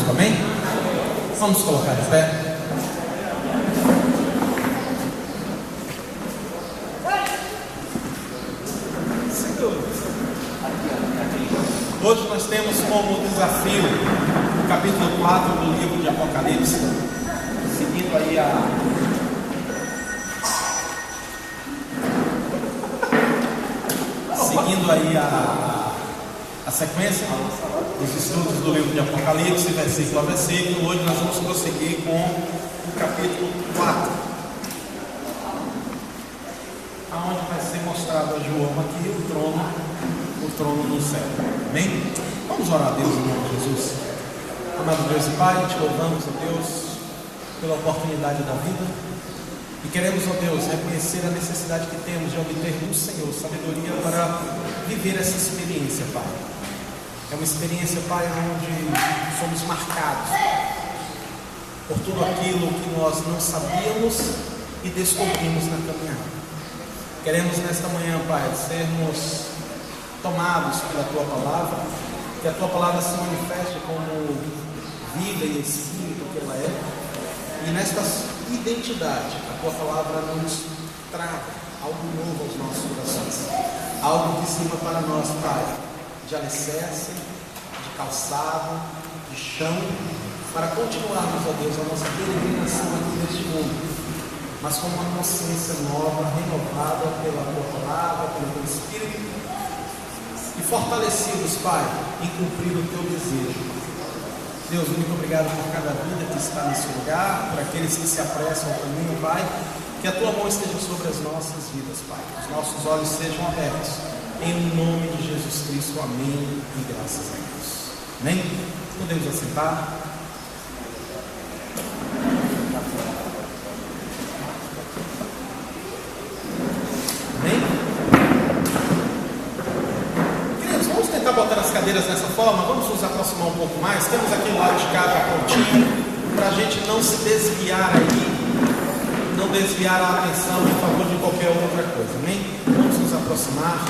conosco, amém? Vamos colocar de pé. Hoje nós temos como desafio o capítulo 4 do livro de Apocalipse, seguindo aí a sequência dos estudos do livro de Apocalipse, versículo a versículo. Hoje nós vamos prosseguir com o capítulo 4, aonde vai ser mostrado a João aqui o trono no céu. Amém? Vamos orar a Deus em nome de Jesus. Amado Deus e Pai, te louvamos, ó Deus, pela oportunidade da vida. E queremos, ó Deus, reconhecer a necessidade que temos de obter do Senhor sabedoria para viver essa experiência, Pai. É uma experiência, Pai, onde somos marcados por tudo aquilo que nós não sabíamos e descobrimos na caminhada. Queremos nesta manhã, Pai, sermos tomados pela Tua Palavra, que a Tua Palavra se manifeste como vida e Espírito que ela é, e nesta identidade a Tua Palavra nos traga algo novo aos nossos corações, algo que sirva para nós, Pai, de alicerce, de calçado, de chão, para continuarmos, ó Deus, a nossa peregrinação aqui neste mundo, mas com uma consciência nova, renovada pela Tua Palavra, pelo Teu Espírito, e fortalecidos, Pai, em cumprir o Teu desejo. Deus, muito obrigado por cada vida que está nesse lugar, por aqueles que se apressam ao caminho, Pai. Que a Tua mão esteja sobre as nossas vidas, Pai. Que os nossos olhos sejam abertos. Em nome de Jesus Cristo, amém. E graças a Deus. Amém? Podemos assentar. Botar as cadeiras dessa forma, vamos nos aproximar um pouco mais. Temos aqui o lado de cá já prontinho, para a gente não se desviar aí, não desviar a atenção em favor de qualquer outra coisa, amém? Vamos nos aproximar.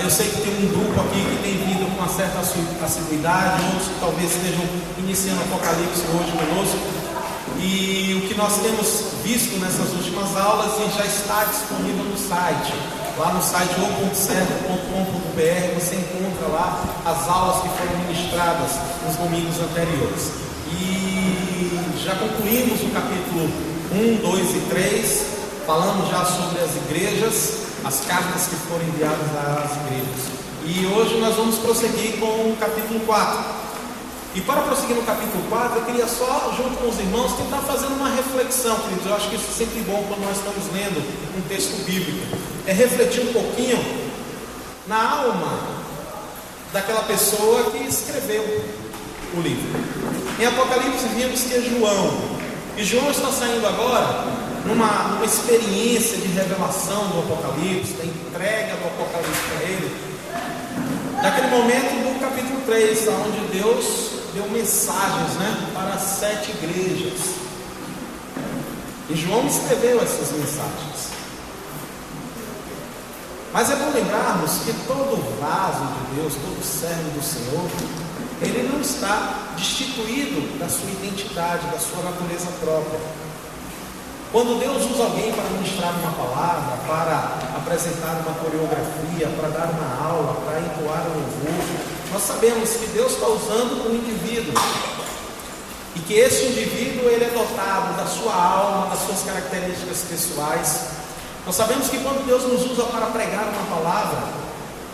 Eu sei que tem um grupo aqui que tem vindo com uma certa assiduidade, outros que talvez estejam iniciando o Apocalipse hoje conosco, e o que nós temos visto nessas últimas aulas e já está disponível no site. Lá no site o.certo.com.br você encontra lá as aulas que foram ministradas nos domingos anteriores. E já concluímos o capítulo 1, 2 e 3, falamos já sobre as igrejas, as cartas que foram enviadas às igrejas. E hoje nós vamos prosseguir com o capítulo 4. E para prosseguir no capítulo 4, eu queria só, junto com os irmãos, tentar fazer uma reflexão, queridos. Eu acho que isso é sempre bom quando nós estamos lendo um texto bíblico. É refletir um pouquinho na alma daquela pessoa que escreveu o livro. Em Apocalipse vimos que é João. E João está saindo agora numa experiência de revelação do Apocalipse, da entrega do Apocalipse para ele. Naquele momento do capítulo 3, onde Deus deu mensagens, para 7 igrejas. E João escreveu essas mensagens. Mas é bom lembrarmos que todo vaso de Deus, todo servo do Senhor, ele não está destituído da sua identidade, da sua natureza própria. Quando Deus usa alguém para ministrar uma palavra, para apresentar uma coreografia, para dar uma aula, para entoar um louvor, nós sabemos que Deus está usando um indivíduo, e que esse indivíduo ele é dotado da sua alma, das suas características pessoais. Nós sabemos que quando Deus nos usa para pregar uma palavra,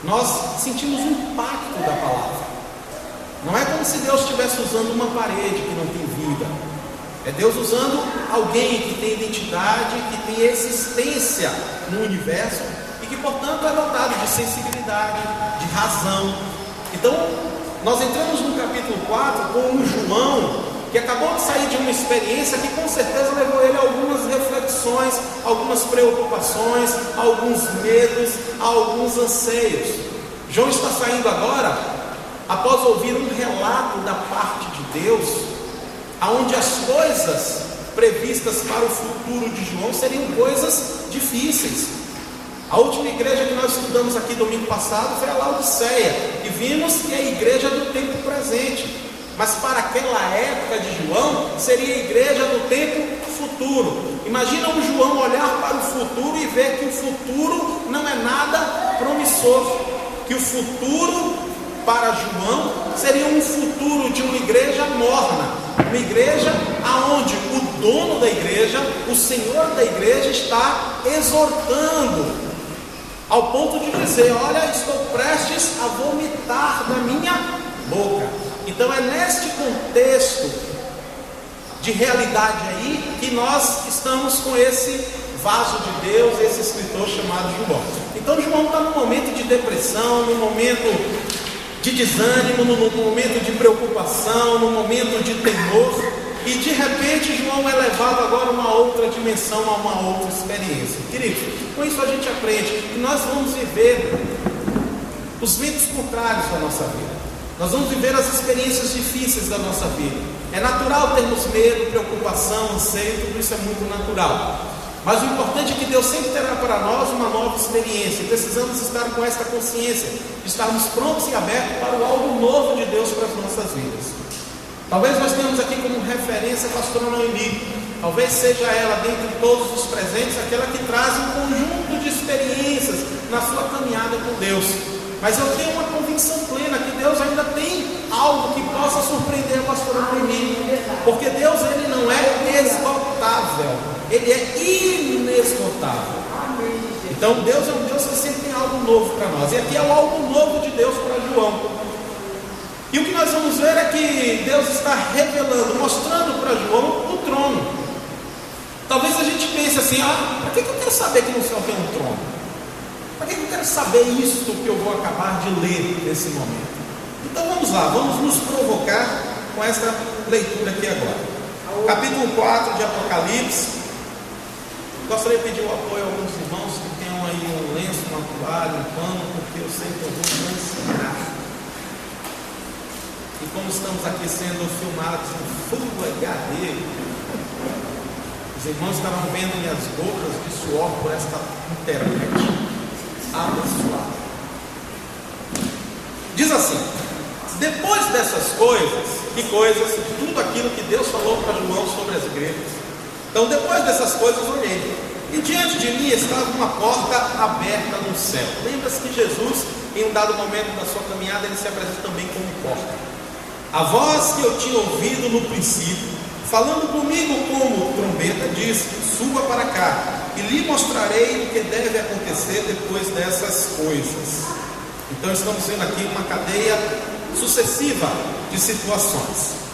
nós sentimos o impacto da palavra. Não é como se Deus estivesse usando uma parede que não tem vida. É Deus usando alguém que tem identidade, que tem existência no universo e que, portanto, é dotado de sensibilidade, de razão. Então, nós entramos no capítulo 4 com um João que acabou de sair de uma experiência que com certeza levou ele a algumas reflexões, algumas preocupações, alguns medos, alguns anseios. João está saindo agora após ouvir um relato da parte de Deus, onde as coisas previstas para o futuro de João seriam coisas difíceis. A última igreja que nós estudamos aqui domingo passado foi a Laodiceia, e vimos que é a igreja do tempo presente. mas para aquela época de João, seria a igreja do tempo futuro. Imagina um João olhar para o futuro e ver que o futuro não é nada promissor, que o futuro para João seria um futuro de uma igreja morna, uma igreja aonde o dono da igreja, o Senhor da igreja, está exortando, ao ponto de dizer: olha, estou prestes a vomitar da minha boca. Então é neste contexto de realidade aí que nós estamos com esse vaso de Deus, esse escritor chamado João. Então João está num momento de depressão, num momento de desânimo, num momento de preocupação, num momento de temor, e de repente João é levado agora a uma outra dimensão, a uma outra experiência. Queridos, com isso a gente aprende que nós vamos viver os ventos contrários da nossa vida. Nós vamos viver as experiências difíceis da nossa vida. É natural termos medo, preocupação, anseio, tudo isso é muito natural. Mas o importante é que Deus sempre terá para nós uma nova experiência. Precisamos estar com esta consciência, de estarmos prontos e abertos para o algo novo de Deus para as nossas vidas. Talvez nós tenhamos aqui como referência a pastora Noemi. Talvez seja ela, dentre todos os presentes, aquela que traz um conjunto de experiências na sua caminhada com Deus. Mas eu tenho uma convicção plena que Deus ainda tem algo que possa surpreender a pastora Noemi. Porque Deus, ele não é esgotável, ele é inesgotável. Então Deus é um Deus que sempre tem algo novo para nós. E aqui é o algo novo de Deus para João. E o que nós vamos ver é que Deus está revelando, mostrando para João o trono. Talvez a gente pense assim: para que eu quero saber que no céu tem um trono? Para que eu quero saber isso que eu vou acabar de ler nesse momento? Então vamos lá, vamos nos provocar com essa leitura aqui agora. Capítulo 4 de Apocalipse. Gostaria de pedir o apoio a alguns irmãos que tenham aí um lenço, uma toalha, um pano, porque eu sei que eu vou cancelar. E como estamos aqui sendo filmados em Full HD, os irmãos estarão vendo minhas gotas de suor por esta internet abençoada. Diz assim: depois dessas coisas, que coisas? Tudo aquilo que Deus falou para João sobre as igrejas. Então, depois dessas coisas, olhei, e diante de mim estava uma porta aberta no céu. Lembra-se que Jesus, em um dado momento da sua caminhada, ele se apresenta também como porta. A voz que eu tinha ouvido no princípio, falando comigo como trombeta, disse: suba para cá, e lhe mostrarei o que deve acontecer depois dessas coisas. Então estamos vendo aqui uma cadeia sucessiva de situações.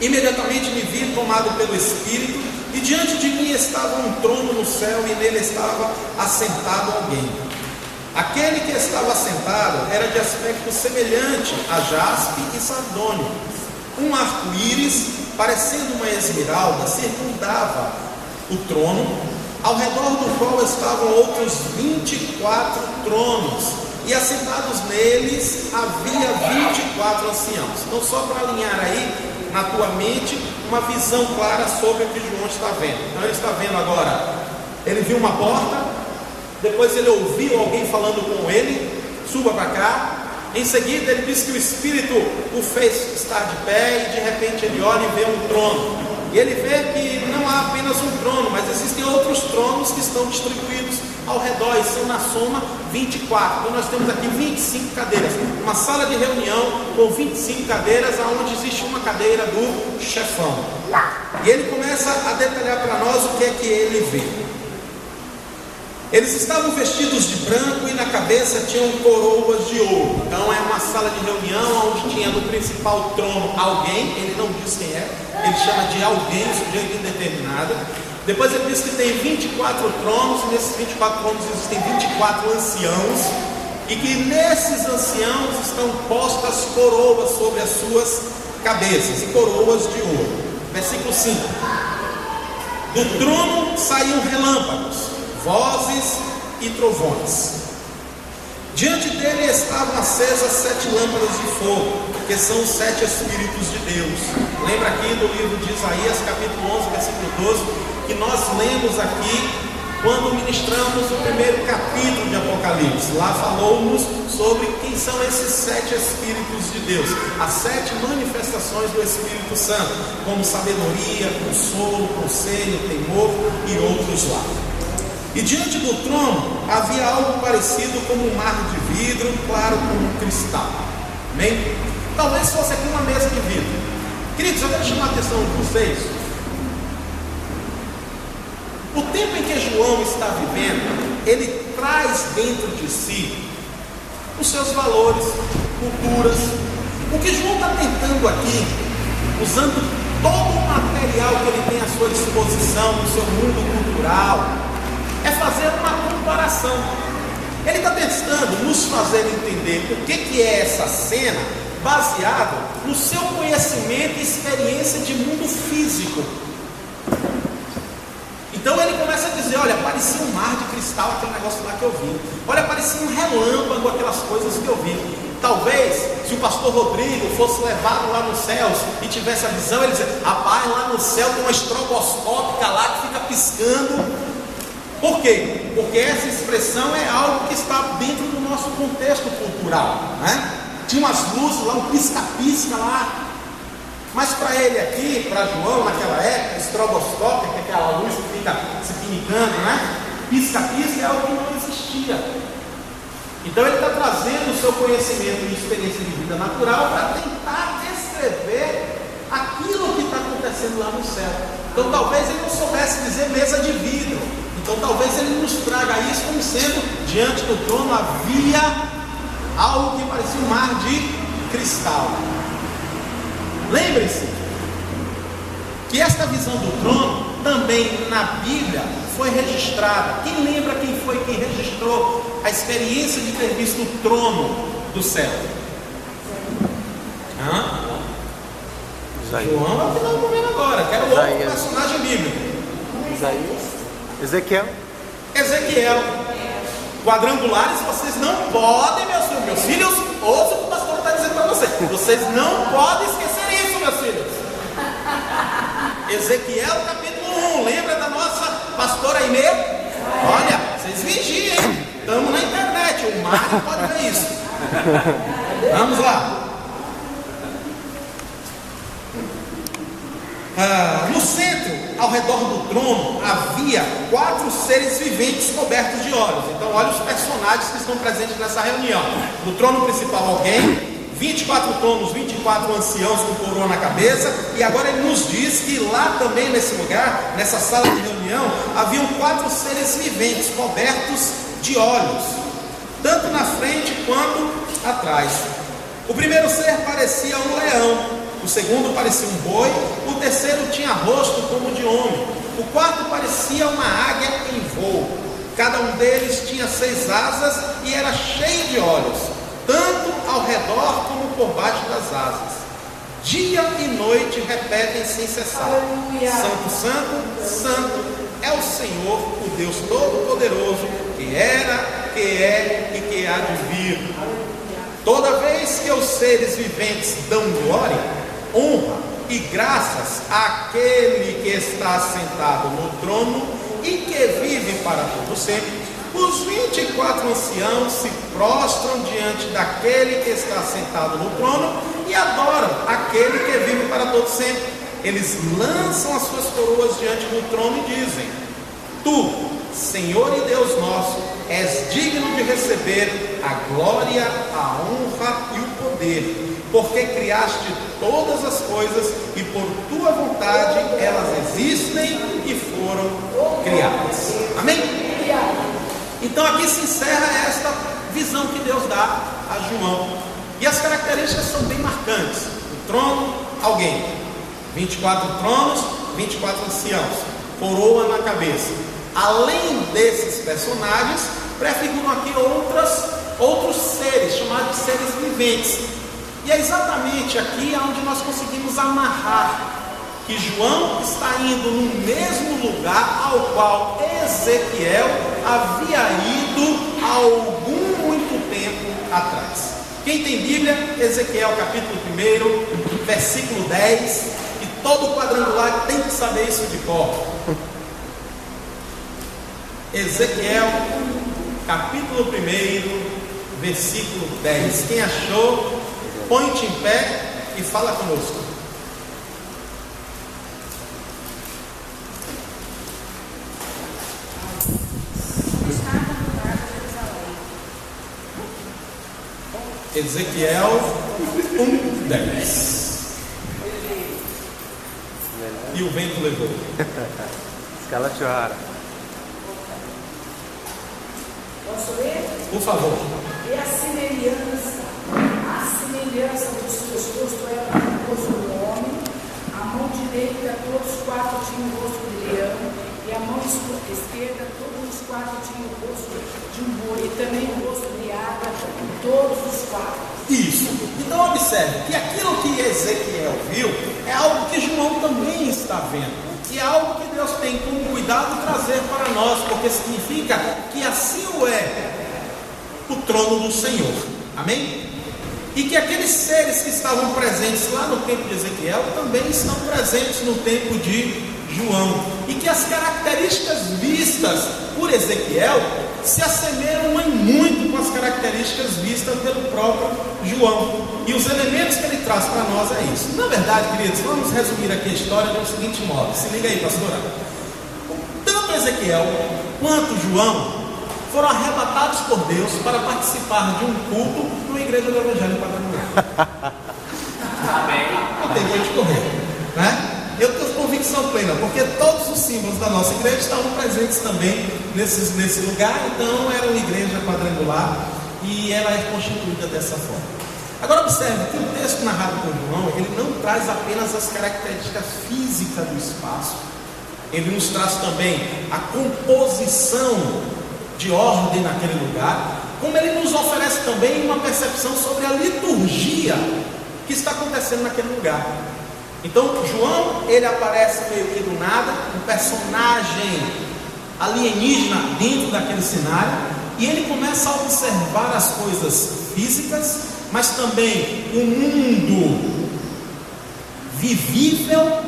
Imediatamente me vi tomado pelo Espírito, e diante de mim estava um trono no céu, e nele estava assentado alguém. Aquele que estava assentado era de aspecto semelhante a jaspe e sardônio. Um arco-íris, parecendo uma esmeralda, circundava o trono, ao redor do qual estavam outros 24 tronos, e assentados neles havia 24 anciãos. Então, só para alinhar aí na tua mente uma visão clara sobre o que João está vendo. Então ele está vendo agora, ele viu uma porta, depois ele ouviu alguém falando com ele: suba para cá. Em seguida ele disse que o Espírito o fez estar de pé, e de repente ele olha e vê um trono, e ele vê que não há apenas um trono, mas existem outros tronos que estão distribuídos ao redor, e são na soma 24. Então nós temos aqui 25 cadeiras, uma sala de reunião com 25 cadeiras, onde existe uma cadeira do chefão. E ele começa a detalhar para nós o que é que ele vê. Eles estavam vestidos de branco e na cabeça tinham coroas de ouro. Então é uma sala de reunião onde tinha no principal trono alguém, ele não diz quem é, ele chama de alguém, sujeito indeterminado. Depois ele diz que tem 24 tronos, e nesses 24 tronos existem 24 anciãos, e que nesses anciãos estão postas coroas sobre as suas cabeças, e coroas de ouro. Versículo 5: do trono saíam relâmpagos, vozes e trovões. Diante dele estavam acesas 7 lâmpadas de fogo, que são os 7 Espíritos de Deus. Lembra aqui do livro de Isaías, capítulo 11, versículo 12, que nós lemos aqui quando ministramos o primeiro capítulo de Apocalipse. Lá falou-nos sobre quem são esses 7 Espíritos de Deus, as 7 manifestações do Espírito Santo, como sabedoria, consolo, conselho, temor e outros lá. E diante do trono havia algo parecido como um mar de vidro, claro como um cristal. Amém? Talvez fosse aqui uma mesa de vidro. Queridos, eu quero chamar a atenção de vocês. O tempo em que João está vivendo, ele traz dentro de si os seus valores, culturas. O que João está tentando aqui, usando todo o material que ele tem à sua disposição no seu mundo cultural, é fazer uma comparação. Ele está tentando nos fazer entender o que é essa cena, baseado no seu conhecimento e experiência de mundo físico. Então ele começa a dizer: olha, parecia um mar de cristal aquele negócio lá que eu vi. Olha, parecia um relâmpago aquelas coisas que eu vi. Talvez, se o pastor Rodrigo fosse levado lá nos céus e tivesse a visão, ele dizia: rapaz, lá no céu tem uma estroboscópica lá que fica piscando. Por quê? Porque essa expressão é algo que está dentro do nosso contexto cultural, né? Tinha umas luzes lá, um pisca-pisca lá. Mas para ele aqui, para João, naquela época, estroboscópica, que é aquela luz que fica se pinicando, né? Pisca-pisca é algo que não existia. Então ele está trazendo o seu conhecimento e experiência de vida natural para tentar descrever aquilo que está acontecendo lá no céu. Então talvez ele não soubesse dizer mesa de vidro. Então talvez ele nos traga isso como sendo, diante do trono havia algo que parecia um mar de cristal. Lembre-se que esta visão do trono também na Bíblia foi registrada. Quem lembra quem foi que registrou a experiência de ter visto o trono do céu? João é o que nós vamos ver agora, que era o outro personagem bíblico. Isaías. Ezequiel. Quadrangulares vocês não podem, meus filhos, ouçam o que o pastor está dizendo para vocês. Vocês não podem esquecer isso, meus filhos. Ezequiel capítulo 1, lembra da nossa pastora Aimee? Olha, vocês vigiem, hein? Estamos na internet, o Mário pode ver isso. Vamos lá. No centro, ao redor do trono, havia 4 seres viventes cobertos de olhos. Então olha os personagens que estão presentes nessa reunião. No trono principal alguém, 24 tronos, 24 anciãos com coroa na cabeça. E agora ele nos diz que lá também nesse lugar, nessa sala de reunião, haviam 4 seres viventes cobertos de olhos, tanto na frente quanto atrás. O primeiro ser parecia um leão, o segundo parecia um boi, o terceiro tinha rosto como de homem, o quarto parecia uma águia em voo. Cada um deles tinha 6 asas e era cheio de olhos, tanto ao redor como por baixo das asas. Dia e noite repetem sem cessar: Santo, Santo, Santo é o Senhor, o Deus Todo-Poderoso, que era, que é e que há de vir. Toda vez que os seres viventes dão glória, honra e graças àquele que está sentado no trono e que vive para todo sempre, os 24 anciãos se prostram diante daquele que está sentado no trono e adoram aquele que vive para todo sempre. Eles lançam as suas coroas diante do trono e dizem: Tu, Senhor e Deus nosso, és digno de receber a glória, a honra e o poder, porque criaste todas as coisas e por tua vontade elas existem e foram criadas. Amém? Então aqui se encerra esta visão que Deus dá a João. E as características são bem marcantes. O trono, alguém. 24 tronos, 24 anciãos, coroa na cabeça. Além desses personagens, prefiguram aqui outros seres, chamados de seres viventes. E é exatamente aqui onde nós conseguimos amarrar que João está indo no mesmo lugar ao qual Ezequiel havia ido há algum muito tempo atrás. Quem tem Bíblia, Ezequiel capítulo 1, versículo 10, e todo quadrangular tem que saber isso de cor. Ezequiel, capítulo 1, versículo 10. Quem achou, põe-te em pé e fala conosco. Ezequiel 1:10. E o vento levou. Scala Chihara. Posso ler? Por favor. E a semelhança dos seus rostos era o rosto do homem, a mão direita todos os quatro tinham o rosto de leão, e a mão esquerda todos os quatro tinham o rosto de um boi, e também o rosto de água, todos os quatro. Isso. Então observe que aquilo que Ezequiel viu é algo que João também está vendo. E é algo que Deus tem como cuidado trazer para nós, porque significa que assim o é o trono do Senhor. Amém? E que aqueles seres que estavam presentes lá no tempo de Ezequiel também estão presentes no tempo de João. E que as características vistas por Ezequiel se assemelham em muito com as características vistas pelo próprio João. E os elementos que ele traz para nós é isso. Na verdade, queridos, vamos resumir aqui a história do seguinte modo. Se liga aí, pastora. Tanto Ezequiel quanto João foram arrebatados por Deus para participar de um culto numa igreja do Evangelho Quadrangular. Amém. Não tem jeito de correr, né? Eu tenho convicção plena, porque todos os símbolos da nossa igreja estavam presentes também nesse lugar. Então era uma igreja quadrangular e ela é constituída dessa forma. Agora observe que o texto narrado por João, ele não traz apenas as características físicas do espaço, ele nos traz também a composição de ordem naquele lugar, como ele nos oferece também uma percepção sobre a liturgia que está acontecendo naquele lugar. Então João, ele aparece meio que do nada, um personagem alienígena dentro daquele cenário, e ele começa a observar as coisas físicas, mas também o mundo vivível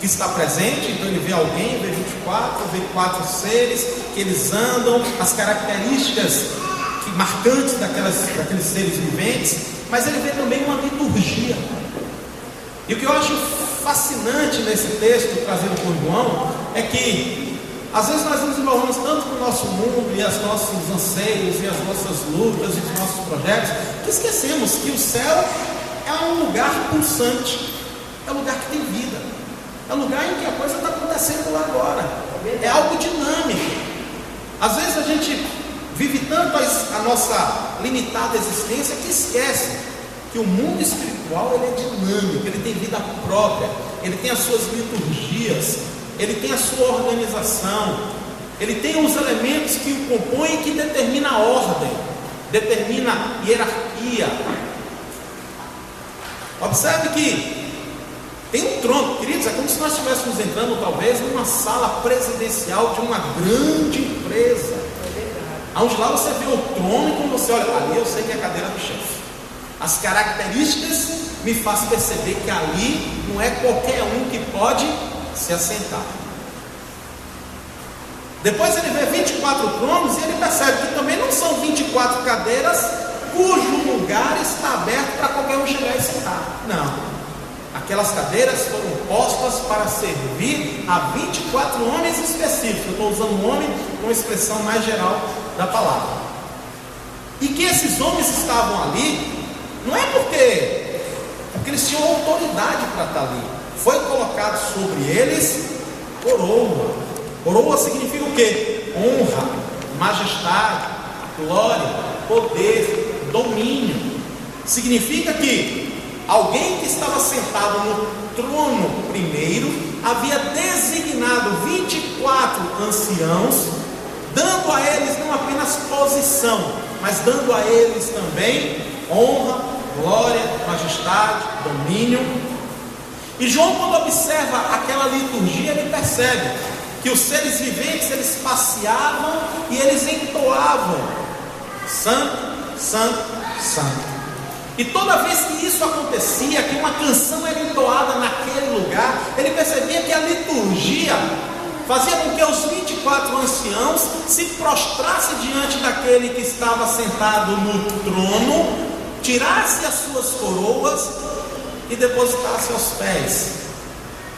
que está presente. Então ele vê alguém, vê 24, vê 4 seres que eles andam, as características marcantes daqueles seres viventes, mas ele vê também uma liturgia. E o que eu acho fascinante nesse texto trazido por João é que às vezes nós nos envolvemos tanto com o nosso mundo e os nossos anseios e as nossas lutas e os nossos projetos, que esquecemos que o céu é um lugar pulsante, é um lugar que tem vida, é um lugar em que a coisa está acontecendo lá agora, é algo dinâmico. Às vezes a gente vive tanto a nossa limitada existência que esquece que o mundo espiritual ele é dinâmico, ele tem vida própria, ele tem as suas liturgias, ele tem a sua organização, ele tem os elementos que o compõem, que determina a ordem, determina a hierarquia. Observe que tem um trono, queridos, é como se nós estivéssemos entrando talvez numa sala presidencial de uma grande empresa, onde lá você vê o trono e quando você olha ali, eu sei que é a cadeira do chefe. As características me fazem perceber que ali não é qualquer um que pode se assentar. Depois ele vê 24 tronos e ele percebe que também não são 24 cadeiras cujo lugar está aberto para qualquer um chegar e sentar. Não. Aquelas cadeiras foram postas para servir a 24 homens específicos. Eu estou usando homem com uma expressão mais geral da palavra. E que esses homens estavam ali não é porque eles tinham autoridade para estar ali. Foi colocado sobre eles coroa. Coroa significa o quê? Honra, majestade, glória, poder, domínio. Significa que alguém que estava sentado no trono primeiro havia designado 24 anciãos, dando a eles não apenas posição, mas dando a eles também honra, glória, majestade, domínio. E João, quando observa aquela liturgia, ele percebe que os seres viventes, eles passeavam e eles entoavam santo, santo, santo. E toda vez que isso acontecia, que uma canção era entoada naquele lugar, ele percebia que a liturgia fazia com que os 24 anciãos se prostrassem diante daquele que estava sentado no trono, tirasse as suas coroas e depositasse aos pés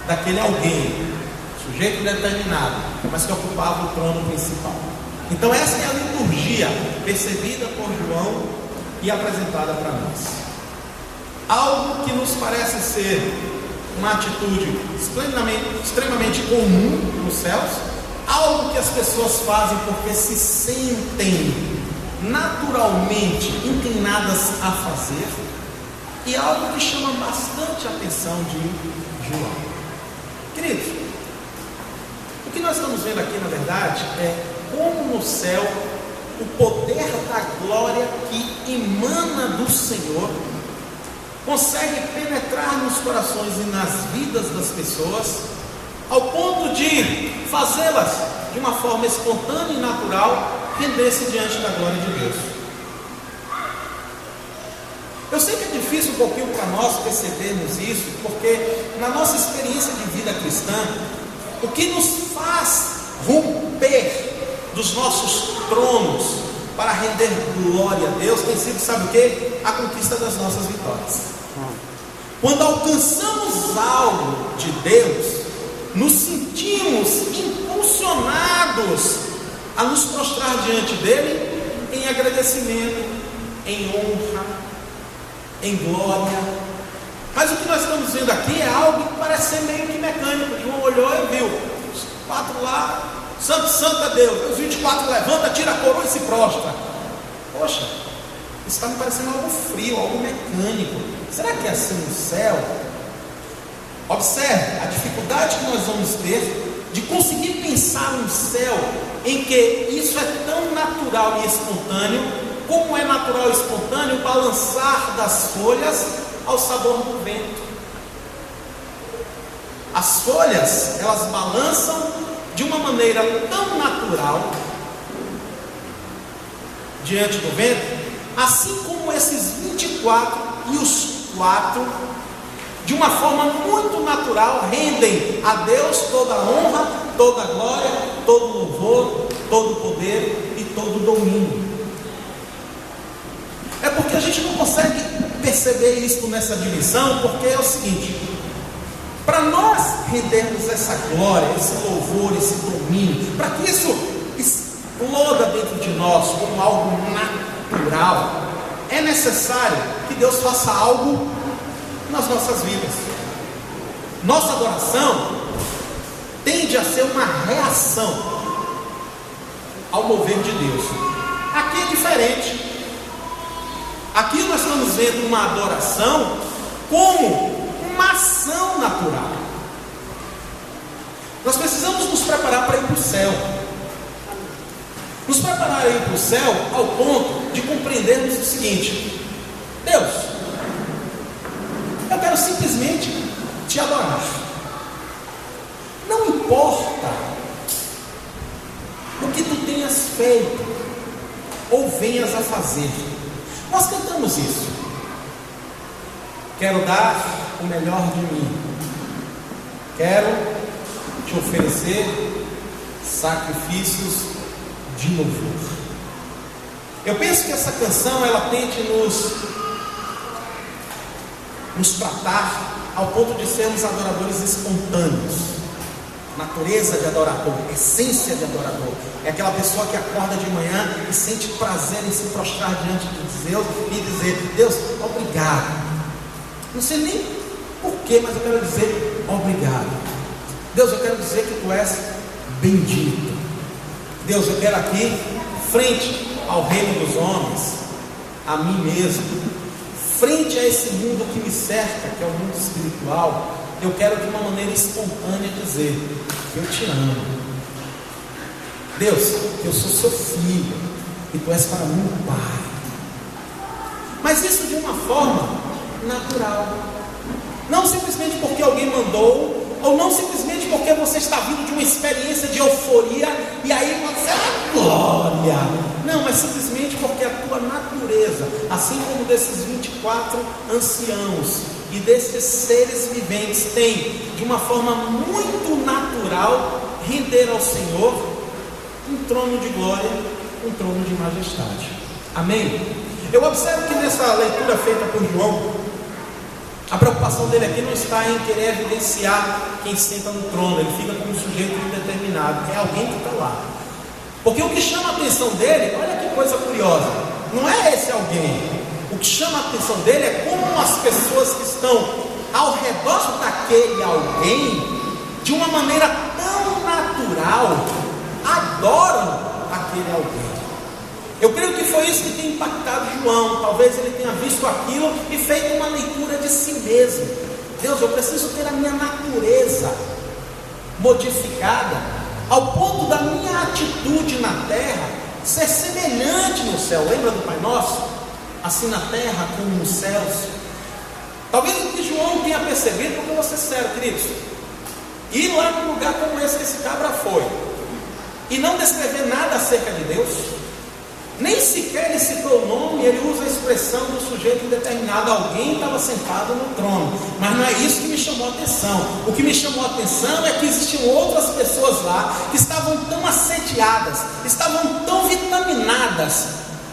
daquele alguém, sujeito determinado, mas que ocupava o trono principal. Então essa é a liturgia percebida por João e apresentada para nós. Algo que nos parece ser uma atitude extremamente comum nos céus, algo que as pessoas fazem porque se sentem naturalmente inclinadas a fazer, e algo que chama bastante a atenção de João. Queridos, o que nós estamos vendo aqui na verdade é como no céu o poder da glória que emana do Senhor consegue penetrar nos corações e nas vidas das pessoas, ao ponto de fazê-las de uma forma espontânea e natural render-se diante da glória de Deus. Eu sei que é difícil um pouquinho para nós percebermos isso, porque na nossa experiência de vida cristã, o que nos faz romper dos nossos tronos para render glória a Deus tem sido, sabe o que? A conquista das nossas vitórias. Quando alcançamos algo de Deus, nos sentimos impulsionados a nos prostrar diante dele em agradecimento, em honra, em glória. Mas o que nós estamos vendo aqui é algo que parece ser meio que mecânico. João olhou e viu os 4 lá, santo, santo é Deus. Os 24 levanta, tira a coroa e se prostra. Poxa, isso está me parecendo algo frio, algo mecânico. Será que é assim no céu? Observe a dificuldade que nós vamos ter de conseguir pensar um céu em que isso é tão natural e espontâneo, como é natural e espontâneo o balançar das folhas ao sabor do vento. As folhas, elas balançam de uma maneira tão natural diante do vento, assim como esses 24 e os 4, de uma forma muito natural, rendem a Deus toda a honra, toda a glória, todo o louvor, todo o poder e todo o domínio. É porque a gente não consegue perceber isso nessa dimensão, porque é o seguinte: para nós rendermos essa glória, esse louvor, esse domínio, para que isso exploda dentro de nós como algo natural, é necessário que Deus faça algo nas nossas vidas. Nossa adoração tende a ser uma reação ao mover de Deus. Aqui é diferente. Aqui nós estamos vendo uma adoração como uma ação natural. Nós precisamos nos preparar para ir para o céu. Nos preparar para ir para o céu ao ponto de compreendermos o seguinte: Deus, eu quero simplesmente te adorar. Não importa o que tu tenhas feito ou venhas a fazer. Nós cantamos isso. Quero dar o melhor de mim. Quero te oferecer sacrifícios de louvor. Eu penso que essa canção ela tente nos tratar ao ponto de sermos adoradores espontâneos. Natureza de adorador, essência de adorador, é aquela pessoa que acorda de manhã e sente prazer em se prostrar diante de Deus e dizer: Deus, obrigado. Não sei nem porquê, mas eu quero dizer obrigado. Deus, eu quero dizer que tu és bendito. Deus, eu quero aqui, frente ao reino dos homens, a mim mesmo, frente a esse mundo que me cerca, que é o mundo espiritual, eu quero de uma maneira espontânea dizer que eu te amo. Deus, eu sou seu filho e tu és para mim o Pai. Mas isso de uma forma natural, não simplesmente porque alguém mandou, ou não simplesmente porque você está vindo de uma experiência de euforia e aí você é glória. Não, mas simplesmente porque a tua natureza, assim como desses 24 anciãos e desses seres viventes, tem de uma forma muito natural render ao Senhor um trono de glória, um trono de majestade. Amém? Eu observo que nessa leitura feita por João, a preocupação dele aqui não está em querer evidenciar quem senta no trono. Ele fica como um sujeito indeterminado, é alguém que está lá. Porque o que chama a atenção dele, olha que coisa curiosa, não é esse alguém. O que chama a atenção dele é como as pessoas que estão ao redor daquele alguém, de uma maneira tão natural, adoram aquele alguém. Eu creio que foi isso que tem impactado João. Talvez ele tenha visto aquilo e feito uma leitura de si mesmo. Deus, eu preciso ter a minha natureza modificada, ao ponto da minha atitude na terra ser semelhante no céu. Lembra do Pai Nosso? Assim na terra como nos céus. Talvez o que João tenha percebido, porque eu vou ser sério, queridos, ir lá num lugar como esse que esse cabra foi, e não descrever nada acerca de Deus, nem sequer ele citou o nome, ele usa a expressão do sujeito indeterminado. Alguém estava sentado no trono, mas não é isso que me chamou a atenção. O que me chamou a atenção é que existiam outras pessoas lá, que estavam tão assediadas, estavam tão vitaminadas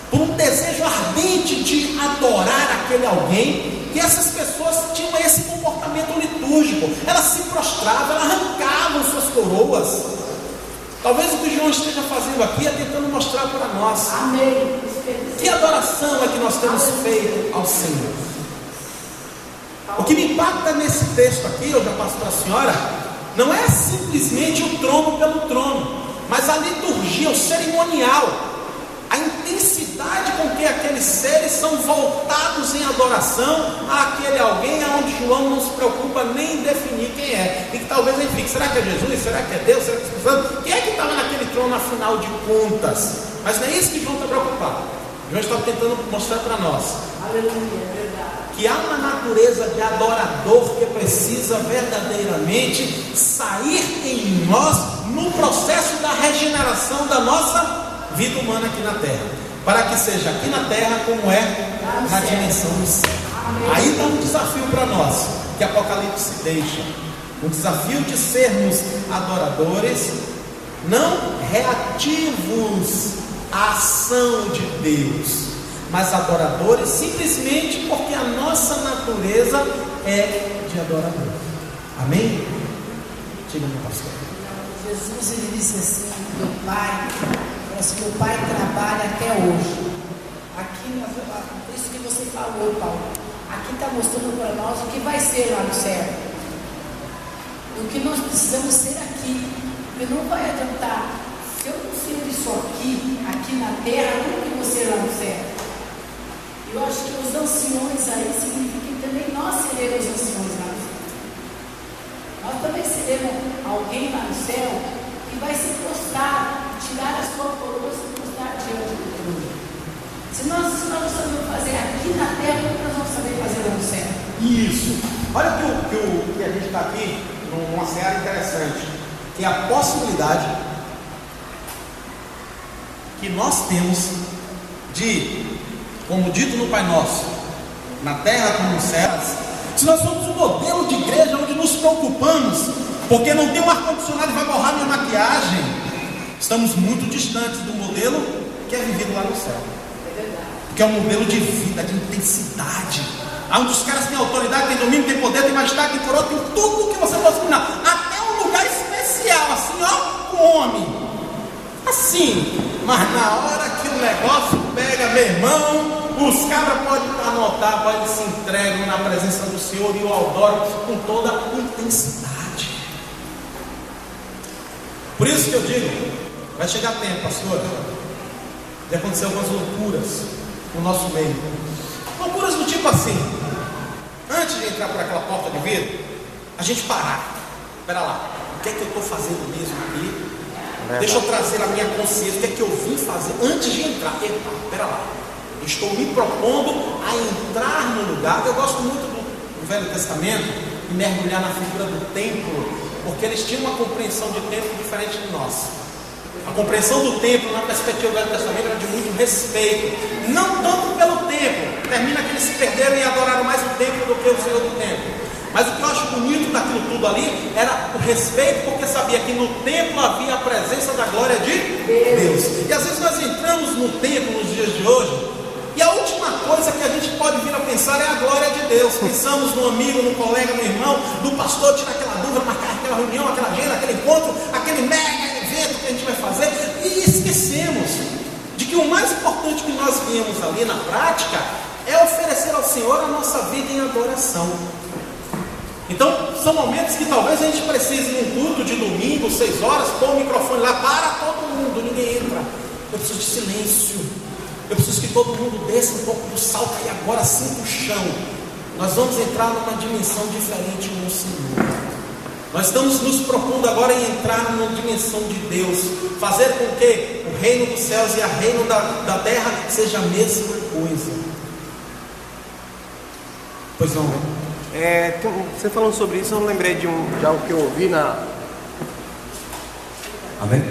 por um desejo ardente de adorar aquele alguém, que essas pessoas tinham esse comportamento litúrgico. Elas se prostravam, elas arrancavam suas coroas. Talvez o que João esteja fazendo aqui é tentando mostrar para nós, amém, que adoração é que nós temos feito ao Senhor. O que me impacta nesse texto aqui, eu já passo para a senhora, não é simplesmente o trono pelo trono, mas a liturgia, o cerimonial, a intensidade com que aqueles seres são voltados em adoração àquele alguém aonde João não se preocupa nem em definir quem é. E que talvez ele fique, será que é Jesus? Será que é Deus? Será que é o Espírito Santo? Quem é que estava naquele trono afinal de contas? Mas não é isso que João está preocupado. João está tentando mostrar para nós, aleluia, é verdade, que há uma natureza de adorador que precisa verdadeiramente sair em nós no processo da regeneração da nossa vida humana aqui na terra, para que seja aqui na terra como é na dimensão do céu. Aí dá um desafio para nós, que Apocalipse deixa, um desafio de sermos adoradores, não reativos à ação de Deus, mas adoradores simplesmente porque a nossa natureza é de adorador. Amém? Diga, meu pastor. Jesus, ele disse assim, meu Pai, meu Pai trabalha até hoje. Aqui, por isso que você falou, Paulo, aqui está mostrando para nós o que vai ser lá no céu, o que nós precisamos ser aqui, porque não vai adiantar, se eu não ser isso aqui na terra, como que eu vou ser lá no céu? Eu acho que os anciões aí significa que também nós seremos anciões lá no céu. Nós também seremos alguém lá no céu que vai se prostrar, tirar as suas coroas e prostrar diante do trono. Se nós não sabemos fazer aqui na terra, como nós vamos saber fazer lá no céu? Isso. Olha que a gente está aqui numa seara interessante, que é a possibilidade que nós temos de, como dito no Pai Nosso, na terra como nos céus, se nós somos um modelo de igreja onde nos preocupamos, porque não tem um ar-condicionado e vai borrar minha maquiagem, estamos muito distantes do modelo que é vivido lá no céu. É verdade. Que é um modelo de vida, de intensidade, onde os caras têm autoridade, têm domínio, têm poder, têm majestade, têm coroa, têm tudo o que você possa imaginar, até um lugar especial, assim, ó, come, assim, mas na hora que o negócio pega, meu irmão, os cabras podem anotar, podem se entregam na presença do Senhor e o adoram com toda a intensidade. Por isso que eu digo, vai chegar tempo, pastor, de acontecer algumas loucuras no nosso meio. Loucuras do tipo assim, antes de entrar por aquela porta de vidro, a gente parar. Espera lá, o que é que eu estou fazendo mesmo aqui? Deixa eu trazer a minha consciência, o que é que eu vim fazer antes de entrar. Epa, espera lá, estou me propondo a entrar no lugar. Eu gosto muito do Velho Testamento e mergulhar na figura do templo, porque eles tinham uma compreensão de templo diferente de nós. A compreensão do templo na perspectiva do Velho Testamento era de muito respeito, não tanto pelo templo, termina que eles se perderam e adoraram mais o templo do que o Senhor do templo, Mas o que eu acho bonito daquilo tudo ali era o respeito, porque sabia que no templo havia a presença da glória de Deus. E às vezes nós entramos no templo nos dias de hoje, e a última coisa que a gente pode vir a pensar é a glória de Deus. Pensamos no amigo, no colega, no irmão, no pastor, tirar aquela dúvida, marcar aquela reunião, aquela agenda, aquele encontro, aquele mega evento que a gente vai fazer, e esquecemos de que o mais importante que nós viemos ali na prática é oferecer ao Senhor a nossa vida em adoração. Então, são momentos que talvez a gente precise, num culto de domingo, 6 horas, pôr o microfone lá, para todo mundo, ninguém entra. Eu preciso de silêncio. Eu preciso que todo mundo desça um pouco do salto e agora sinta o chão. Nós vamos entrar numa dimensão diferente no Senhor. Nós estamos nos propondo agora em entrar numa dimensão de Deus, fazer com que o reino dos céus e o reino da terra seja a mesma coisa. Pois não, né? Você falando sobre isso, eu lembrei de algo que eu ouvi Amém?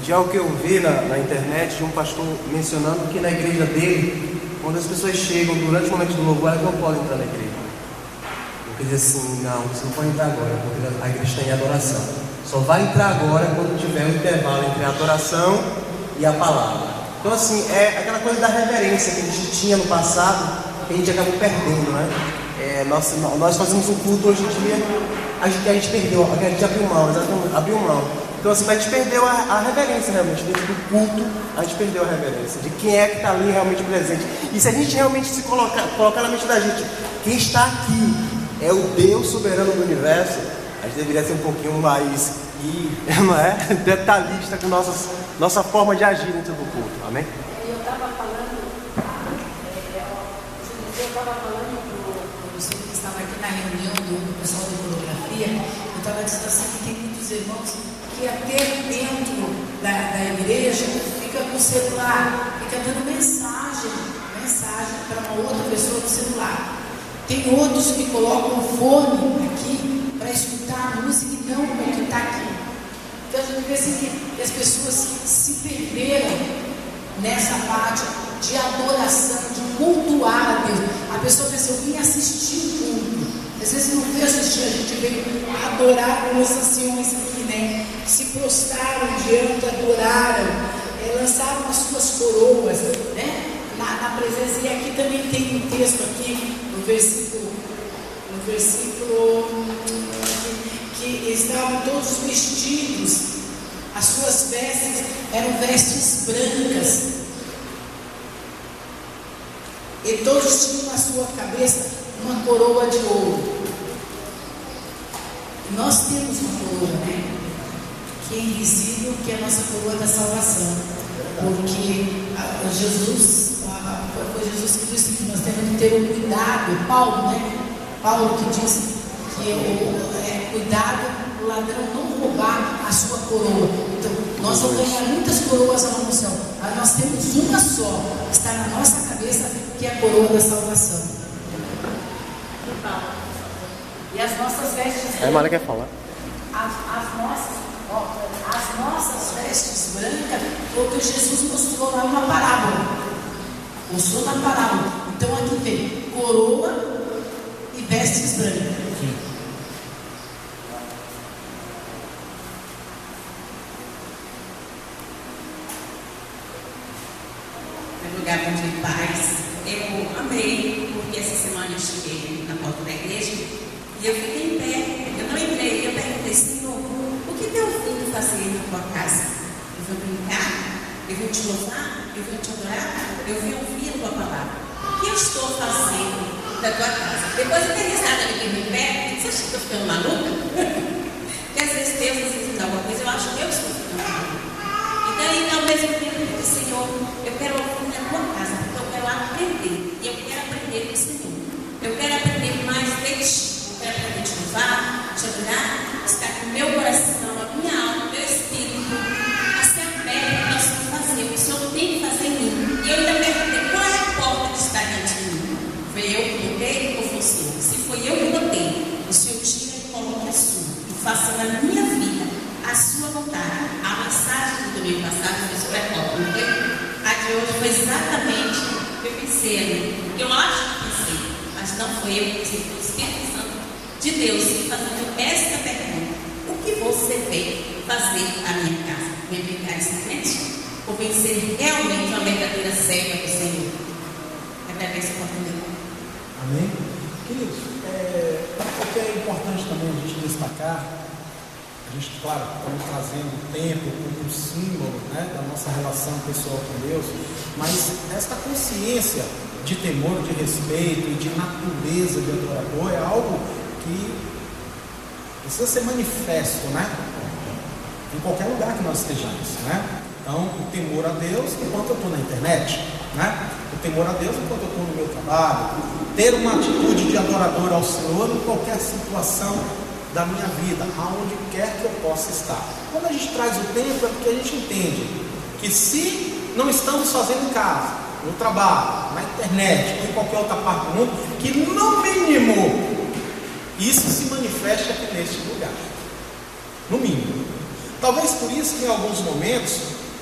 De algo que eu vi na internet, de um pastor mencionando que na igreja dele, quando as pessoas chegam durante o momento do louvor, elas não podem entrar na igreja. Porque diz assim, não, você não pode entrar agora, porque a igreja está em adoração. Só vai entrar agora quando tiver um intervalo entre a adoração e a palavra. Então assim, é aquela coisa da reverência que a gente tinha no passado, que a gente acabou perdendo, né? Nós fazemos um culto hoje em dia, a gente perdeu, a gente abriu mão. Então assim, a gente perdeu a reverência realmente, dentro do culto, a gente perdeu a reverência, de quem é que está ali realmente presente. E se a gente realmente se colocar na mente da gente, quem está aqui é o Deus soberano do universo, a gente deveria ser um pouquinho mais, não é? Detalhista com nossa forma de agir dentro do culto, amém? Eu estava falando para o senhor que estava aqui na reunião do pessoal de coreografia, eu estava dizendo assim que tem muitos irmãos que até dentro da igreja fica com o celular, fica dando mensagem para uma outra pessoa no celular. Tem outros que colocam o fone aqui para escutar a música e não o que está aqui. Então a gente vê assim que as pessoas se perderam nessa parte de adoração, de cultuar a Deus. A pessoa pensa, eu vim assistir o culto. Às vezes não veio assistir, a gente veio adorar como os anciões aqui, né? Se prostraram diante, adoraram, lançaram as suas coroas, né? Na presença. E aqui também tem um texto aqui, no versículo que estavam todos vestidos, as suas vestes eram vestes brancas, e todos tinham na sua cabeça uma coroa de ouro. Nós temos uma coroa, né? Que é invisível, que é a nossa coroa da salvação. Porque foi Jesus que disse que nós temos que ter um cuidado. Paulo, né? Paulo que diz que cuidado o ladrão não roubar a sua coroa. Então, nós vamos ganhar muitas coroas na unção, mas nós temos uma só, que está na nossa cabeça, que é a coroa da salvação. E as nossas vestes. A Mara quer falar. As nossas vestes brancas, foi o que Jesus mostrou lá na parábola. Mostrou na parábola. Então aqui tem coroa e vestes brancas. Meu lugar de paz. Eu amei, porque essa semana eu cheguei na porta da igreja e eu fiquei em pé. Eu não entrei, eu perguntei, Senhor, o que teu filho fazer na tua casa? Eu vou brincar? Eu vou te louvar? Eu vou te adorar? Eu vou ouvir a tua palavra. O que eu estou fazendo da tua casa? Depois eu tenho risada ali em pé. Você acha que eu estou ficando maluca? Porque às vezes Deus necessita de alguma coisa, eu acho que eu estou ficando maluca. Então, ao mesmo tempo, eu disse, Senhor, eu quero ouvir na tua casa, porque eu quero aprender. E eu quero aprender com o Senhor. Eu quero aprender mais de ti. Eu quero aprender a te louvar, te adorar, estar com o meu coração, a minha alma, o meu espírito, a ser aberto para o Senhor fazer. O Senhor tem que fazer em mim. E eu ainda perguntei, qual é a porta que está diante de mim? Foi eu que botei ou foi o Senhor? Se foi eu que botei, o Senhor tira e coloque a sua. E faça na minha vida a sua vontade. A mensagem do domingo passado foi sobre a porta, não foi? A de hoje foi exatamente o que eu pensei ali. Eu acho que pensei, mas não foi eu que pensei, foi o Espírito Santo de Deus e fazendo esta pergunta: o que você veio fazer à minha casa? Vem brincar simplesmente? Ou vem ser realmente uma verdadeira serva do Senhor? Agradeço a oportunidade. Amém? Queridos, o que é importante também a gente destacar, a gente, claro, estamos trazendo o tempo como um símbolo, né, da nossa relação pessoal com Deus, mas esta consciência de temor, de respeito e de natureza de adorador é algo que precisa ser manifesto, né? Em qualquer lugar que nós estejamos, né? Então, o temor a Deus enquanto eu estou na internet, né? O temor a Deus enquanto eu estou no meu trabalho, ter uma atitude de adorador ao Senhor em qualquer situação da minha vida, aonde quer que eu possa estar. Quando a gente traz o tempo, é porque a gente entende que se não estamos fazendo em casa, no trabalho, na internet ou em qualquer outra parte do mundo, que no mínimo isso se manifeste aqui neste lugar, no mínimo. Talvez por isso que em alguns momentos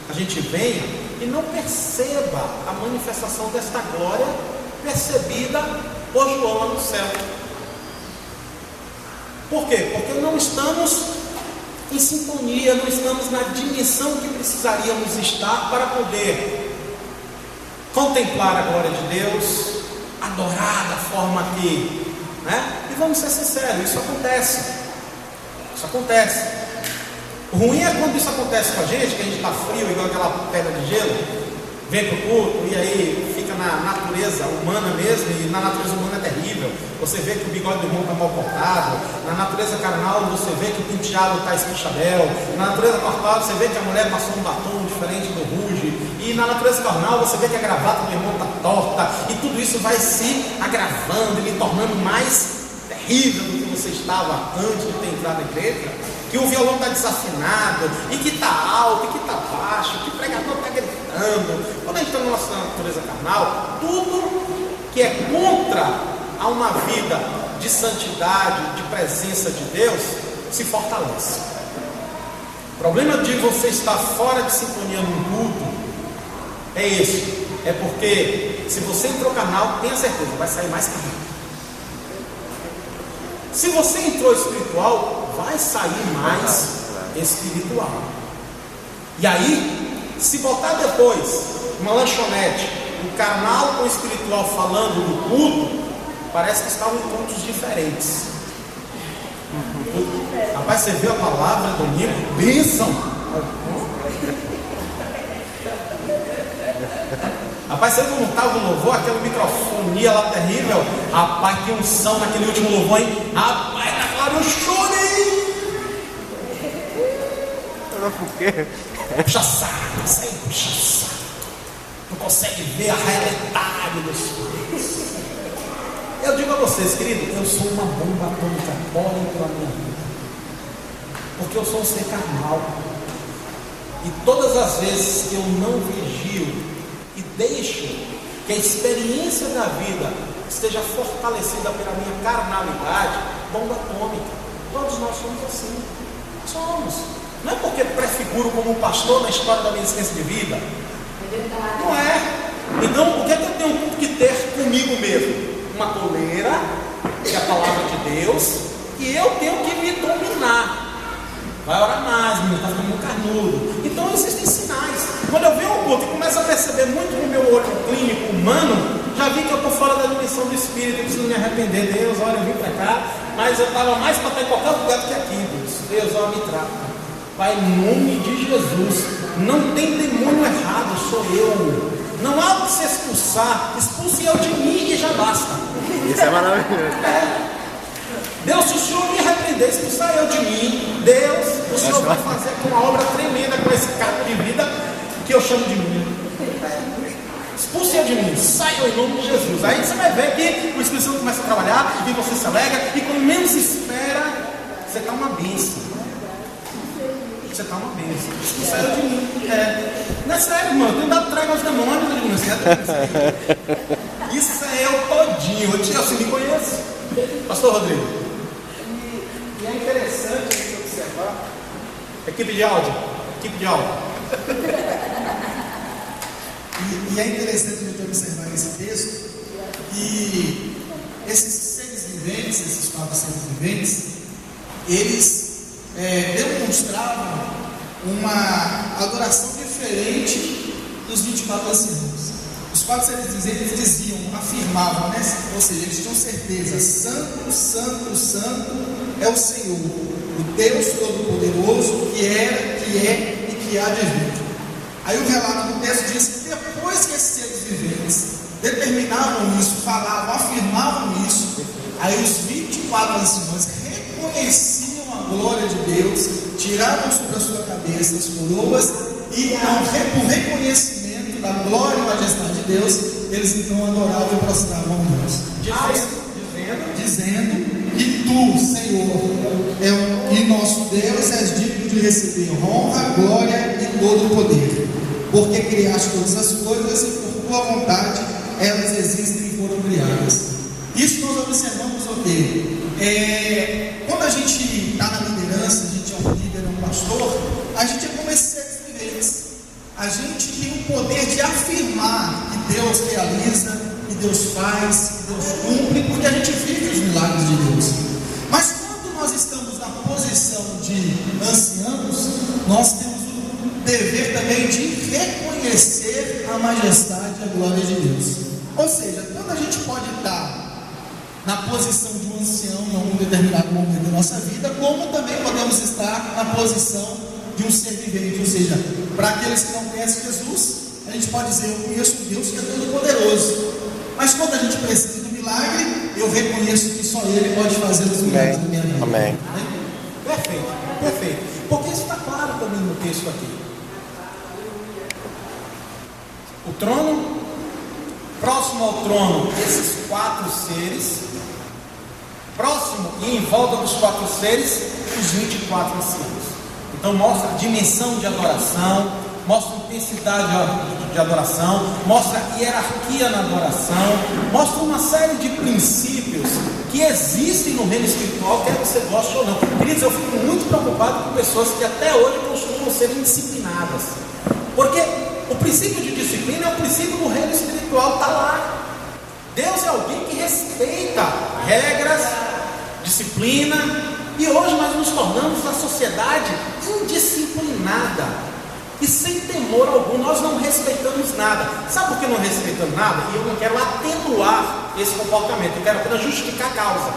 a gente venha e não perceba a manifestação desta glória percebida por João lá no céu. Por quê? Porque não estamos em sintonia, não estamos na dimensão que precisaríamos estar para poder contemplar a glória de Deus, adorar da forma que, né? E vamos ser sinceros, isso acontece. Isso acontece. O ruim é quando isso acontece com a gente, que a gente está frio, igual aquela pedra de gelo, vem para o culto e aí fica na natureza humana mesmo, e na natureza humana é terrível. Você vê que o bigode do irmão está mal cortado, na natureza carnal você vê que o penteado está esquichabel, na natureza corporal você vê que a mulher passou um batom diferente do ruge, e na natureza carnal você vê que a gravata do irmão está torta, e tudo isso vai se agravando e lhe tornando mais terrível do que você estava antes de ter entrado na igreja. Que o violão está desafinado, e que está alto, e que está baixo, que o pregador está gritando. Quando a gente está na nossa natureza carnal, tudo que é contra a uma vida de santidade, de presença de Deus, se fortalece. O problema de você estar fora de sintonia num culto é esse. É porque se você entrou carnal, tenha certeza, vai sair mais carnal. Se você entrou espiritual, vai sair mais espiritual. E aí, se botar depois uma lanchonete, um carnal com o espiritual falando no culto, parece que estavam em cultos diferentes. Rapaz, você viu a palavra domingo? Bênção! Rapaz, você não estava no louvor, aquela microfonia lá terrível? Rapaz, que unção naquele último louvor, hein? Rapaz, tá claro, eu chorei! Por quê? Puxa saco, isso aí, puxa saco. Não consegue ver a realidade dos coisas. Eu digo a vocês, querido, eu sou uma bomba atômica, podem pela minha vida. Porque eu sou um ser carnal. E todas as vezes que eu não vigio e deixo que a experiência da vida esteja fortalecida pela minha carnalidade, bomba atômica. Todos nós somos assim. Somos. Não é porque prefiguro como um pastor na história da minha existência de vida. Não é. Então, o que é que eu tenho que ter comigo mesmo? Uma coleira, que é a palavra de Deus, e eu tenho que me dominar. Vai orar mais, menino, está ficando muito carnudo. Então existem sinais. Quando eu venho ao culto e começo a perceber muito no meu olho clínico humano, já vi que eu estou fora da dimensão do Espírito, eu preciso me arrepender. Deus, olha, eu vim para cá, mas eu estava mais para estar em qualquer lugar do que aqui. Deus, olha, me trata. Pai, em nome de Jesus, não tem demônio errado, sou eu. Não há o que se expulsar, expulse eu de mim e já basta. Isso é maravilhoso. Deus, se o Senhor me arrepender, expulsar eu de mim, Deus, o Senhor vai fazer uma obra tremenda com esse caco de vida que eu chamo de mim. Expulse eu de mim, saia em nome de Jesus. Aí você vai ver que o Espírito Santo começa a trabalhar, e você se alegra, e quando menos espera, você está uma bênção. Você está uma bênção. Expulsar eu de mim. Não é sério, irmão. Eu tenho dado trago aos demônios. Isso é eu todinho. Você me conhece? Pastor Rodrigo. E é interessante a gente observar. Equipe de áudio. E é interessante a gente observar esse texto. E esses 6 viventes, esses 4 seres viventes, eles demonstravam uma adoração diferente dos 24 anciãos. Os 4 seres viventes diziam, afirmavam, né? Ou seja, eles tinham certeza: Santo, Santo, Santo é o Senhor, o Deus Todo-Poderoso, que era, que é e que há de vir. Aí o relato do texto diz que depois que esses seres viventes determinavam isso, falavam, afirmavam isso, aí os 24 anciões reconheciam a glória de Deus, tiravam sobre a sua cabeça as coroas e, por reconhecimento da glória e majestade de Deus, eles então adoravam e prostravam a Deus, dizendo que tu, Senhor, e nosso Deus, és digno de receber honra, glória e todo o poder, porque criaste todas as coisas e por tua vontade elas existem e foram criadas. Isso nós observamos o quê? Quando a gente está na liderança, a gente é um líder, um pastor, a gente é como esses seres viventes. A gente tem o poder de afirmar que Deus realiza, que Deus faz, que Deus cumpre, porque a gente vive os milagres de Deus. Mas quando nós estamos na posição de anciãos, nós temos o dever também de reconhecer a majestade e a glória de Deus. Ou seja, quando a gente pode estar na posição de um ancião em algum determinado momento da nossa vida, como também podemos estar na posição de um ser vivente. Ou seja, para aqueles que não conhecem Jesus, a gente pode dizer: eu conheço um Deus que é todo poderoso, mas quando a gente precisa do milagre, eu reconheço que só Ele pode fazer os milagres da minha vida. Amém. Perfeito, perfeito, porque isso está claro também no texto aqui. O trono, próximo ao trono, esses 4 seres, próximo e em volta dos 4 seres, os 24 anciãos. Então mostra a dimensão de adoração, mostra a intensidade de adoração, mostra a hierarquia na adoração, mostra uma série de princípios que existem no reino espiritual, quer você goste ou não. Queridos, eu fico muito preocupado com pessoas que até hoje costumam ser indisciplinadas, porque o princípio de disciplina é o princípio do reino espiritual, está lá. Deus é alguém que respeita regras, disciplina, e hoje nós nos tornamos a sociedade indisciplinada e sem temor algum. Nós não respeitamos nada. Sabe por que não respeitamos nada? E eu não quero atenuar esse comportamento, eu quero apenas justificar a causa.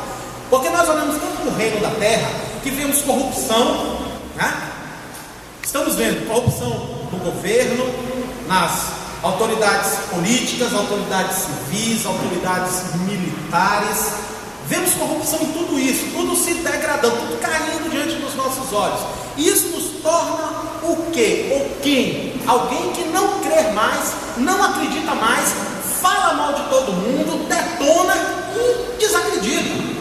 Porque nós olhamos tanto no reino da terra que vemos corrupção, né? Estamos vendo corrupção no governo, nas autoridades políticas, autoridades civis, autoridades militares. Vemos corrupção em tudo isso, tudo se degradando, tudo caindo diante dos nossos olhos. E isso nos torna o quê? Ou quem? Alguém que não crê mais, não acredita mais, fala mal de todo mundo, detona e desacredita.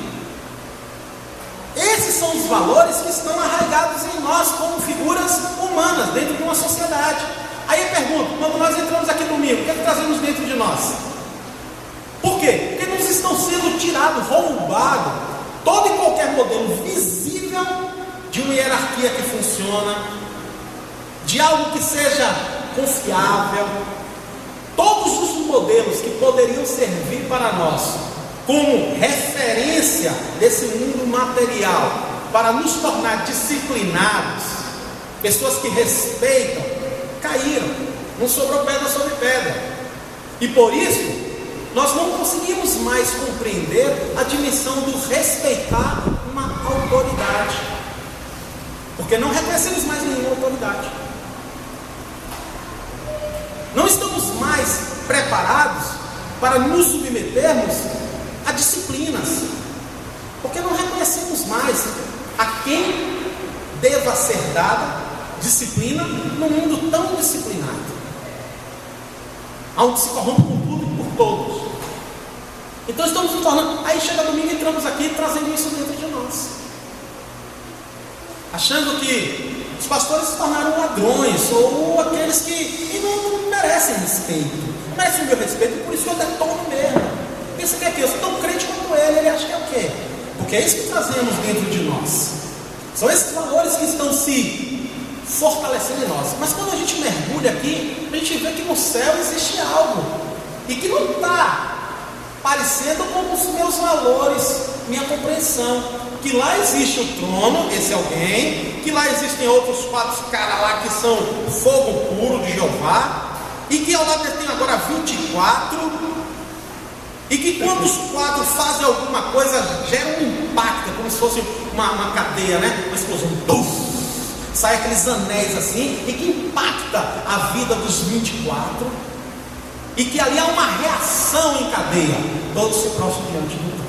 Esses são os valores que estão arraigados em nós como figuras humanas dentro de uma sociedade. Aí eu pergunto, quando nós entramos aqui domingo, o que é que trazemos dentro de nós? Por quê? Porque nos estão sendo tirado, roubado todo e qualquer modelo visível de uma hierarquia que funciona, de algo que seja confiável. Todos os modelos que poderiam servir para nós como referência desse mundo material, para nos tornar disciplinados, pessoas que respeitam, caíram, não sobrou pedra sobre pedra. E por isso nós não conseguimos mais compreender a dimensão do respeitar uma autoridade, porque não reconhecemos mais nenhuma autoridade. Não estamos mais preparados para nos submetermos a disciplinas, porque não reconhecemos mais a quem deva ser dada disciplina num mundo tão disciplinado, onde se corrompe com tudo e por todos. Então estamos nos tornando. Aí chega domingo e entramos aqui trazendo isso dentro de nós, achando que os pastores se tornaram ladrões, ou aqueles que não merecem respeito, não merecem o meu respeito, e por isso eu detono mesmo. Pensa que é aqui, eu sou tão crente quanto ele acha que é o quê? Porque é isso que trazemos dentro de nós. São esses valores que estão se fortalecendo em nós. Mas quando a gente mergulha aqui, a gente vê que no céu existe algo, e que não está parecendo com os meus valores, minha compreensão. Que lá existe o trono, esse alguém, que lá existem outros 4 caras lá que são fogo puro de Jeová, e que ao lado tem agora 24, e que quando os 4 fazem alguma coisa, gera um impacto, como se fosse uma cadeia, né? Uma explosão, puff, sai aqueles anéis assim, e que impacta a vida dos 24, e que ali há uma reação em cadeia, todos se prostram diante do trono.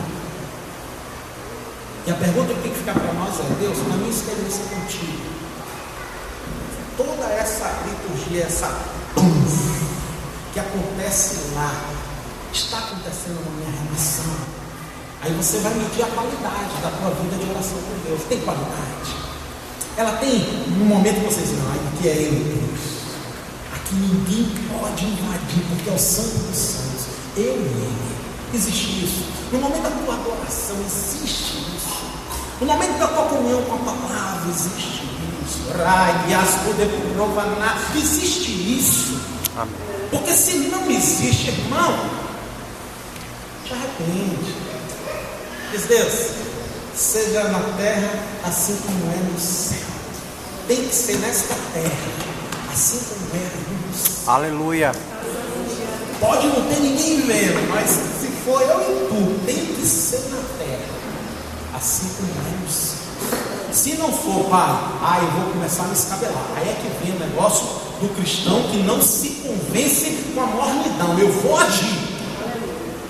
E a pergunta que tem que ficar para nós é: Deus, na minha experiência contigo, toda essa liturgia, essa que acontece lá, está acontecendo na minha relação? Aí você vai medir a qualidade da tua vida de oração com Deus. Tem qualidade? Ela tem um momento que você diz: não, aqui é eu, Deus. Aqui ninguém pode invadir, porque é o Santo dos Santos. Eu e Ele. Existe isso. No momento da tua adoração, existe isso. No momento da tua comunhão com a palavra, existe isso. Existe isso. Amém. Porque se não existe, irmão, te arrepende. Diz: Deus, seja na terra assim como é no céu. Tem que ser nesta terra, assim como é no céu. Aleluia. Pode não ter ninguém vendo, mas se for eu e tu, tem que ser na terra, assim como é no céu. Se não for, pai, eu vou começar a me escabelar. Aí é que vem o negócio do cristão que não se convence com a mornidão. Eu vou agir.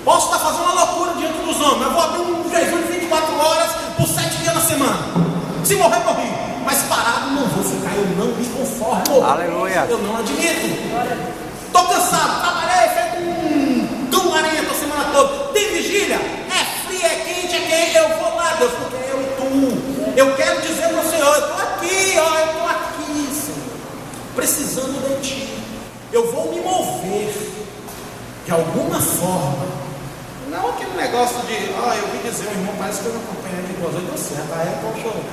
Posso estar fazendo uma loucura diante dos homens, mas vou abrir um jejum de 24 horas por 7 dias na semana. Se morrer, morri. Mas parado não vou ficar, eu não me conformo. Aleluia. Eu não admito. Estou cansado, trabalhei, feito um cão larento a semana toda. Tem vigília? É frio, é quente, eu vou lá, Deus, porque eu e tu. Eu quero dizer para o Senhor: eu estou aqui, eu estou aqui, Senhor, precisando de ti. Eu vou me mover de alguma forma. Não aquele negócio de, eu vi dizer, o irmão parece que eu não acompanhei de 2 horas, deu certo, deixa eu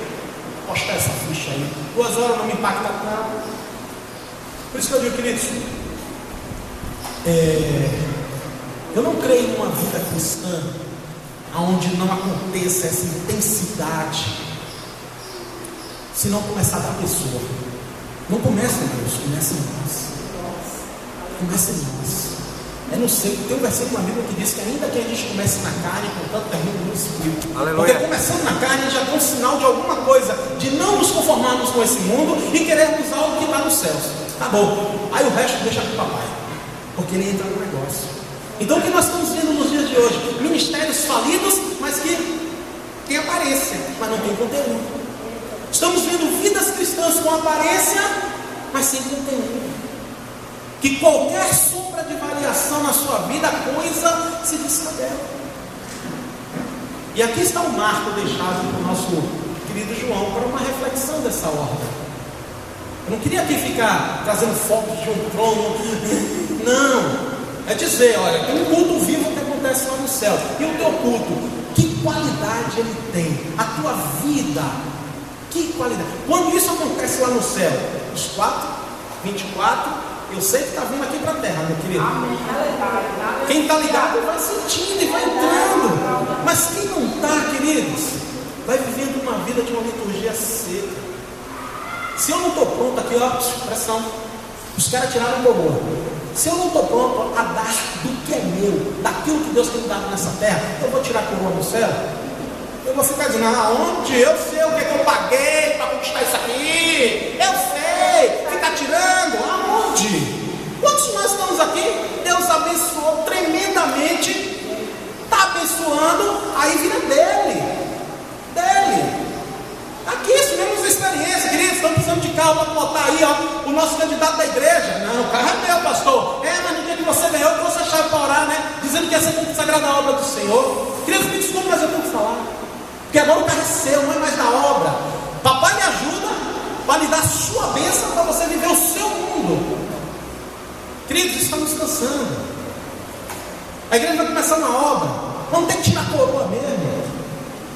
postar essa ficha aí. 2 horas não me impacta nada. Por isso que eu digo, queridos, eu não creio numa vida cristã onde não aconteça essa intensidade, se não começar da pessoa. Não começa em Deus, começa em nós. Começa em nós. Eu não sei, tem um versículo na Bíblia que diz que ainda que a gente comece na carne, portanto termina no Espírito. Aleluia. Porque começando na carne já tem um sinal de alguma coisa, de não nos conformarmos com esse mundo e querermos algo que está nos céus. Tá bom, aí o resto deixa com o papai, porque ele entra no negócio. Então o que nós estamos vendo nos dias de hoje? Ministérios falidos, mas que tem aparência, mas não tem conteúdo. Estamos vendo vidas cristãs com aparência, mas sem conteúdo. Que qualquer sombra de variação na sua vida, a coisa se descabela. E aqui está um marco deixado pelo nosso querido João para uma reflexão dessa ordem. Eu não queria aqui ficar trazendo fotos de um trono. Não. É dizer, olha, tem um culto vivo que acontece lá no céu. E o teu culto, que qualidade ele tem? A tua vida, que qualidade? Quando isso acontece lá no céu, os 4, 24, eu sei que está vindo aqui para a terra, meu querido. Quem está ligado vai sentindo e vai entrando. Mas quem não está, queridos, vai vivendo uma vida de uma liturgia seca. Se eu não estou pronto aqui, pressão. Os caras tiraram o bobo. Se eu não estou pronto a dar do que é meu, daquilo que Deus tem me dado nessa terra, eu vou tirar a coroa do céu? Eu vou ficar dizendo, aonde? Eu sei o que eu paguei para conquistar isso aqui. Eu sei. Ficar tirando, aonde? Quantos nós estamos aqui? Deus abençoou tremendamente. Está abençoando, aí vira dele. Aqui, isso mesmo experiência, queridos. Estamos precisando de carro para botar aí, o nosso candidato da igreja. Não, o carro é meu, pastor. Mas no dia que você ganhou, eu trouxe a chave para orar, né? Dizendo que ia ser consagrada a obra do Senhor. Queridos, me desculpe, mas eu tenho que falar. Porque agora o carro é seu, não é mais da obra. Papai me ajuda para lhe dar a sua bênção para você viver o seu mundo. Queridos, estamos descansando. A igreja vai começar uma obra. Vamos ter que tirar a coroa mesmo.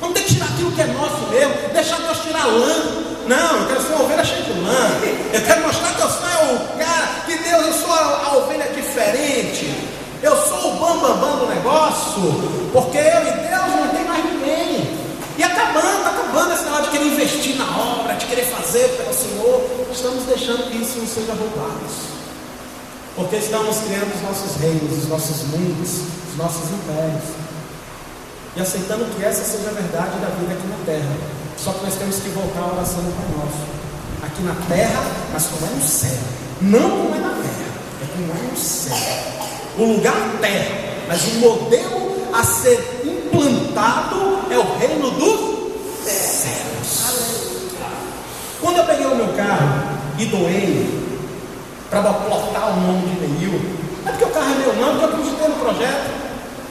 Vamos ter que tirar aquilo que é nosso mesmo. Deixar Deus tirar lã. Não, eu quero ser uma ovelha cheia de lã. Eu quero mostrar que eu sou o cara, que Deus, eu sou a ovelha diferente. Eu sou o bambambam do negócio. Porque eu e Deus não tem mais ninguém. de querer fazer pelo Senhor, estamos deixando que isso não seja roubado. Porque estamos criando os nossos reinos, os nossos mundos, os nossos impérios. E aceitando que essa seja a verdade da vida aqui na terra. Só que nós temos que voltar à oração do Pai Nosso. Aqui na terra, mas como é no céu. Não como é na terra, é como é no céu. O lugar é terra, mas o modelo a ser implantado é o reino dos céus. Quando eu peguei o meu carro e doei para plotar o nome de Neil, não é porque o carro é meu, não, porque eu acreditei no projeto.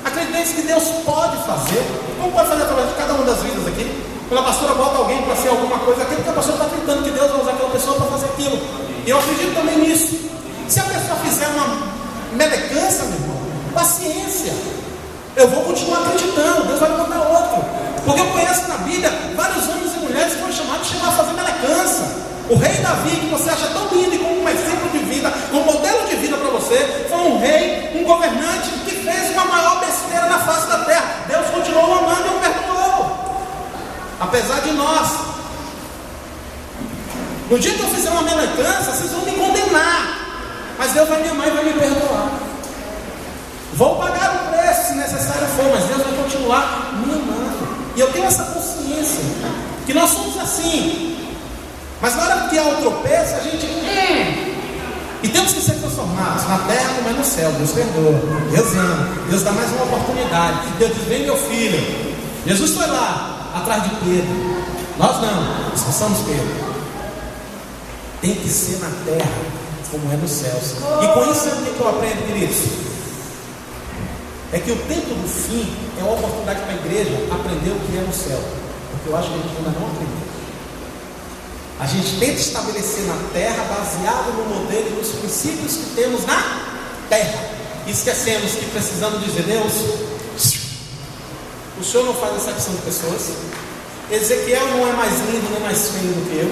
Acreditei que Deus pode fazer. Como pode fazer através de cada uma das vidas aqui? Quando a pastora bota alguém para ser alguma coisa aqui, porque a pastora está acreditando que Deus vai usar aquela pessoa para fazer aquilo. E eu acredito também nisso. Se a pessoa fizer uma melecância, meu irmão, paciência. Eu vou continuar acreditando, Deus vai mandar outro. Porque eu conheço na Bíblia vários homens e mulheres que foram chamados de chegar a fazer melecância. O rei Davi, que você acha tão lindo e como um exemplo de vida, como modelo de vida para você, foi um rei, um governante que fez uma maior besteira na face da terra. Deus continuou amando e o perdoou. Apesar de nós. No dia que eu fizer uma melecância, vocês vão me condenar. Mas Deus vai me amar e vai me perdoar. Vou pagar o preço se necessário for, mas Deus vai continuar me amando. E eu tenho essa consciência que nós somos assim. Mas na hora que há o tropeço, a gente e temos que ser transformados na terra como é no céu. Deus perdoa, Deus ama, Deus dá mais uma oportunidade. Deus diz: vem meu filho. Jesus foi lá atrás de Pedro. Nós não, nós somos Pedro. Tem que ser na terra como é nos céus. E com isso é o que eu aprendo, queridos. É que o tempo do fim é uma oportunidade para a igreja aprender o que é no céu. Porque eu acho que a gente ainda não aprendeu. A gente tenta estabelecer na terra baseado no modelo e nos princípios que temos na terra. E esquecemos que precisamos dizer: Deus, o Senhor não faz acepção de pessoas. Ezequiel não é mais lindo nem mais feio do que eu.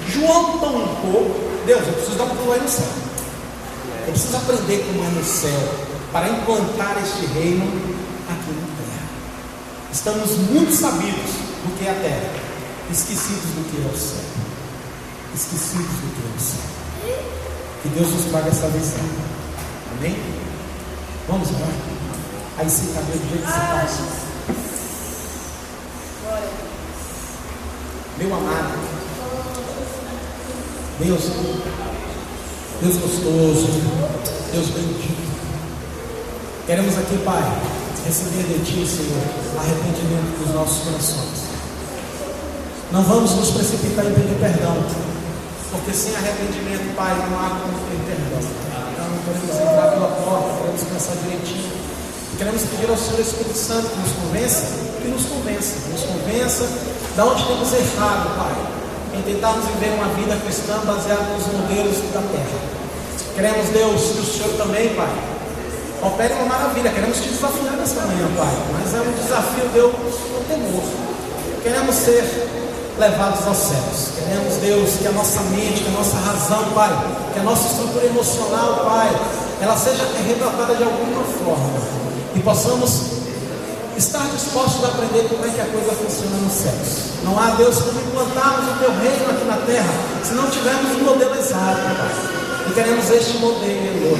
João tão um pouco. Deus, eu preciso dar um pulo aí no céu. Eu preciso aprender como é no céu para implantar este reino aqui na terra. Estamos muito sabidos do que é a terra, esquecidos do que é o céu. Esquecidos do que é o céu. Que Deus nos traga essa visão. Amém? Vamos orar. Aí se cabe do jeito que você está. Meu amado, Deus gostoso, Deus bendito, queremos aqui, Pai, receber de Ti, Senhor, arrependimento dos nossos corações. Não vamos nos precipitar em pedir perdão, porque sem arrependimento, Pai, não há como ter perdão. Então queremos entrar pela porta, queremos pensar direitinho. Queremos pedir ao Senhor Espírito Santo que nos convença de onde temos errado, Pai, em tentarmos viver uma vida cristã baseada nos modelos da terra. Queremos, Deus, que o Senhor também, Pai, opere uma maravilha. Queremos te desafiar nessa manhã, Pai, mas é um desafio, Deus, no temor. Queremos ser levados aos céus. Queremos, Deus, que a nossa mente, que a nossa razão, Pai, que a nossa estrutura emocional, Pai, ela seja retratada de alguma forma. E possamos estar dispostos a aprender como é que a coisa funciona nos céus. Não há, Deus, como implantarmos o Teu reino aqui na terra se não tivermos um modelo exato, Pai. E queremos este modelo.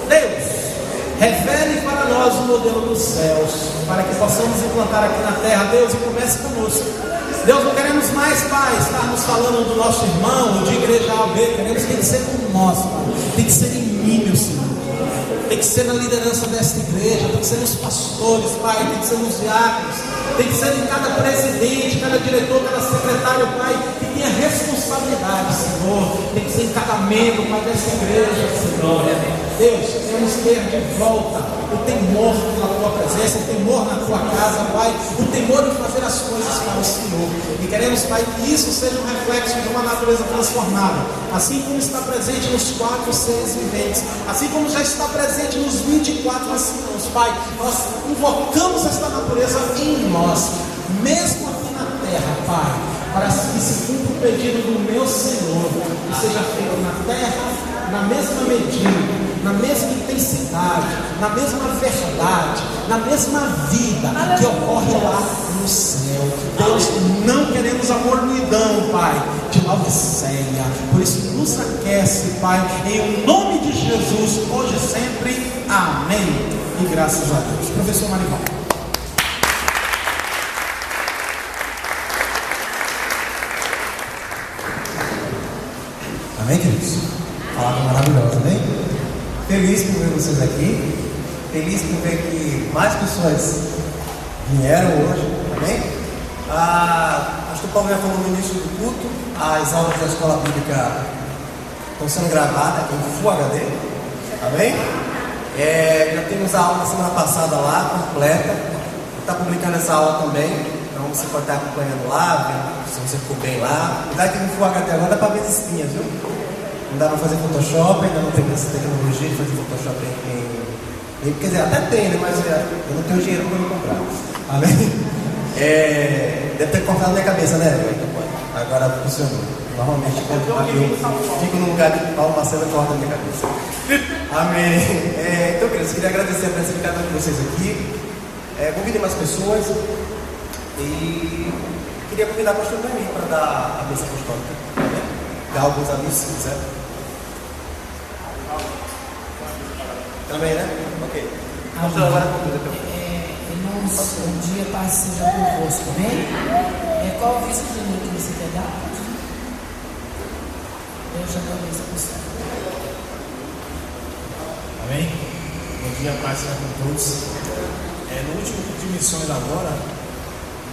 Deus, revele para nós o modelo dos céus, para que possamos implantar aqui na terra. Deus, e comece conosco. Deus, não queremos mais, Pai, estarmos falando do nosso irmão ou de igreja A ou B. Queremos que ele seja como nós, Pai. Tem que ser em mim, meu Senhor. Tem que ser na liderança desta igreja, tem que ser nos pastores, Pai, tem que ser nos diáconos, tem que ser em cada presidente, cada diretor, cada secretário, Pai, que tenha responsabilidade, Senhor. Tem que ser em cada membro, Pai, dessa igreja, Senhor. Deus, queremos ter de volta o temor na Tua presença, o temor na Tua casa, Pai, o temor de fazer as coisas para o Senhor. E queremos, Pai, que isso seja um reflexo de uma natureza transformada, assim como está presente nos 4 seres viventes, assim como já está presente nos 24 anciãos, Pai. Nós invocamos esta natureza em nós, mesmo aqui na terra, Pai, para que se cumpra o pedido do meu Senhor, que seja feito na terra, na mesma medida, na mesma intensidade, na mesma verdade, na mesma vida que ocorre lá do céu. Deus, não queremos a mornidão, Pai, de Laodiceia. Por isso, nos aquece, Pai, em nome de Jesus, hoje e sempre. Amém. E graças a Deus. Professor Marival. Amém, queridos? Palavra maravilhosa, amém? Feliz por ver vocês aqui. Feliz por ver que mais pessoas vieram hoje, amém? Acho que o Paulo já falou no início do culto, as aulas da escola bíblica estão sendo gravadas em Full HD, amém? Já temos a aula da semana passada lá, completa. Está publicando essa aula também, então você pode estar acompanhando lá, vendo se você ficou bem lá. Apesar que no Full HD agora dá para ver as espinhas, viu? Não dá para fazer Photoshop, ainda não tem essa tecnologia de fazer Photoshop quer dizer, até tem, né? Mas eu não tenho dinheiro para me comprar. Amém? Deve ter cortado minha cabeça, né? Agora funcionou. Normalmente, quando eu fico no lugar de Paulo Marcelo, corta a minha cabeça. Amém. Então, queridos, queria agradecer a presença de cada um de vocês aqui. Convidei mais pessoas. E queria convidar o pastor Dani para dar a bênção apostólica. Dar alguns avisos, se quiser. Também, né? Ok. Pastor, agora convida para irmãos, um dia passe seja convosco, amém? Qual o aviso de noite que você quer dar? Eu já dou a bênção apostólica. Amém? Bom dia, paz seja com todos. No último culto de missões agora,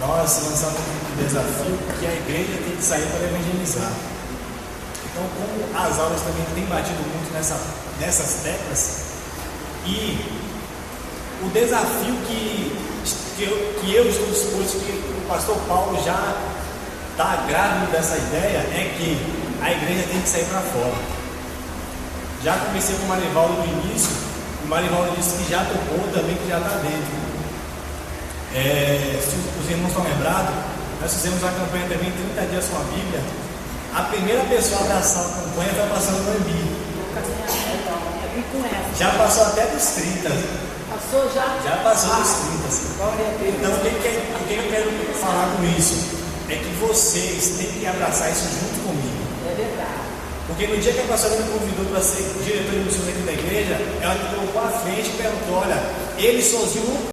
nós lançamos um desafio que a igreja tem que sair para evangelizar. Então, como as aulas também têm batido muito nessas teclas, e o desafio que eu estou disposto, que o pastor Paulo já está grávido dessa ideia, é que a igreja tem que sair para fora. Já comecei com o Marivaldo no início, o Marivaldo disse que já tocou também, que já está dentro. Se os irmãos estão lembrados, nós fizemos a campanha também 30 dias com a Bíblia. A primeira pessoa a abraçar a campanha foi passando no Embi. Já passou até dos 30. Passou já? Já passou dos 30. Então, o que eu quero falar com isso? É que vocês têm que abraçar isso junto comigo. É verdade. Porque no dia que a pastora me convidou para ser diretor de missionário da igreja, ela me colocou à frente e perguntou: olha, ele sozinho não